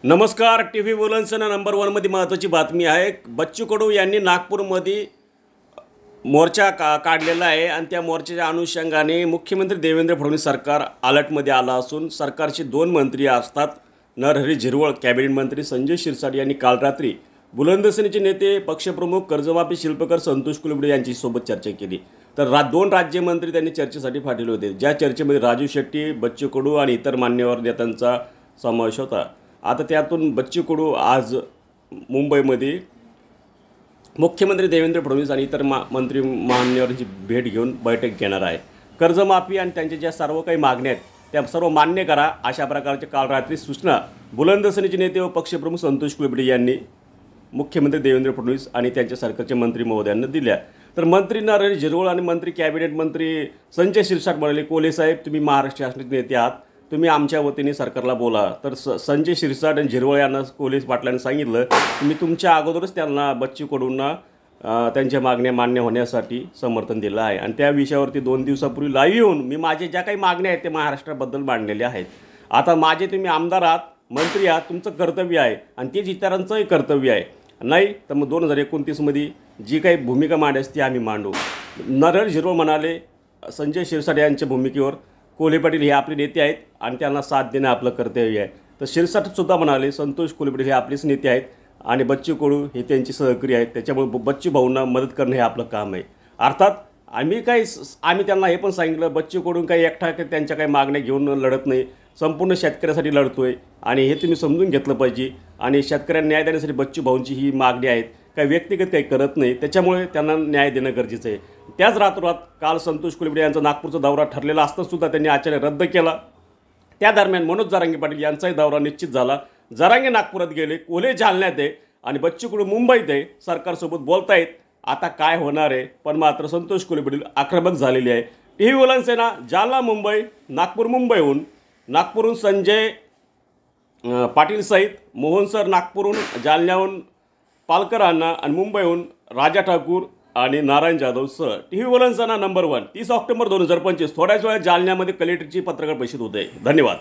नमस्कार. T V वुलन्सना number 1मध्ये महत्त्वाची बातमी आहे. बच्चू कडू यांनी नागपूरमध्ये मोर्चा काढलेला आहे आणि त्या मोर्चाच्या अनुषंगाने मुख्यमंत्री देवेंद्र फडणवीस सरकार अलर्टमध्ये आला असून सरकारचे 2 मंत्री असतात नरहरी झिरवळ कॅबिनेट मंत्री संजय शिरसाट यांनी काल रात्री बुलंदसेनेचे नेते पक्षप्रमुख कर्जमाफी शिल्पकार संतोष कुलबडे यांच्यासोबत चर्चा केली. तर 2 राज्यमंत्री त्यांनी चर्चेसाठी पाठवले होते. ज्या चर्चेमध्ये राजू शेट्टी, बच्चू कडू आणि इतर मान्यवर नेत्यांचा समावेश होता. आता त्यातून बच्चू कडू आज मुंबईमध्ये मुख्यमंत्री देवेंद्र फडणवीस आणि इतर मंत्री मान्यवरांची भेट घेऊन बैठक घेणार आहे. कर्जमाफी आणि त्यांच्या ज्या सर्व काही मागण्या आहेत त्या सर्व मान्य करा अशा प्रकारच्या काल रात्री सूचना बुलंदसेनेचे नेते व पक्षप्रमुख संतोष कुलबडे यांनी मुख्यमंत्री देवेंद्र फडणवीस आणि त्यांच्या सरकारचे मंत्री महोदयांना दिल्या. तर मंत्री नरहरी झिरवळ आणि मंत्री कॅबिनेट मंत्री संजय शिरसाट म्हणाले, कोल्हे साहेब तुम्ही महाराष्ट्र शासनाचे नेते आहात, तुम्ही आमच्या वतीने सरकारला बोला. तर संजय शिरसाट आणि झिरवळ यांना कोल्हे पाटलांनी सांगितलं मी तुमच्या अगोदरच त्यांना बच्चू कडूंना त्यांच्या मागण्या मान्य होण्यासाठी समर्थन दिलं आहे आणि त्या विषयावरती 2 दिवसापूर्वी लाईव्ह येऊन मी माझे ज्या काही मागण्या आहेत ते महाराष्ट्राबद्दल मांडलेल्या आहेत. आता माझे तुम्ही आमदार आहात, मंत्री आहात, तुमचं कर्तव्य आहे आणि तेच इतरांचंही कर्तव्य आहे. नाही तर मग 2029मध्ये जी काही भूमिका मांडायची ती आम्ही मांडू. नरहरी झिरवळ म्हणाले संजय शिरसाट यांच्या भूमिकेवर, कोल्हे पाटील हे आपले नेते आहेत आणि त्यांना साथ देणं आपलं कर्तव्य आहे. तर शिरसाटसुद्धा म्हणाले संतोष कुलबडे हे आपलेच नेते आहेत आणि बच्चू कडू हे त्यांचे सहकारी आहेत, त्याच्यामुळे बच्चू भाऊंना मदत करणं हे आपलं काम आहे. अर्थात आम्ही त्यांना हे पण सांगितलं बच्चू कडून काही एकटा त्यांच्या काही मागण्या घेऊन लढत नाही, संपूर्ण शेतकऱ्यासाठी लढतो आहे आणि हे तुम्ही समजून घेतलं पाहिजे. आणि शेतकऱ्यांना न्याय देण्यासाठी बच्चू भाऊंची ही मागणी आहेत, काही व्यक्तिगत काही करत नाही, त्याच्यामुळे त्यांना न्याय देणं गरजेचं आहे. त्याच रातोरात काल संतोष कुलबडे यांचा नागपूरचा दौरा ठरलेला असतानासुद्धा त्यांनी अचानक रद्द केला. त्या दरम्यान मनोज जरांगे पाटील यांचाही दौरा निश्चित झाला. जरांगे नागपुरात गेले, कोल्हे जालन्यात आहे आणि बच्चू कडू मुंबईत आहे. सरकारसोबत बोलतायत. आता काय होणार आहे, पण मात्र संतोष कुलबडे आक्रमक झालेली आहे. टी व्ही वुलन्सना जालना मुंबई, नागपूर मुंबईहून, नागपूरहून संजय पाटील सहित मोहन सर, नागपूरहून जालन्याहून पालकर अण्णा आणि मुंबईहून राजा ठाकूर आणि Narayan Jadhav sir. T V वुलन्सना नंबर 1 30 ऑक्टोबर 2025 थोड्याच वेळात जालन्यामध्ये कलेक्टरची पत्रकार परिषद होते. धन्यवाद.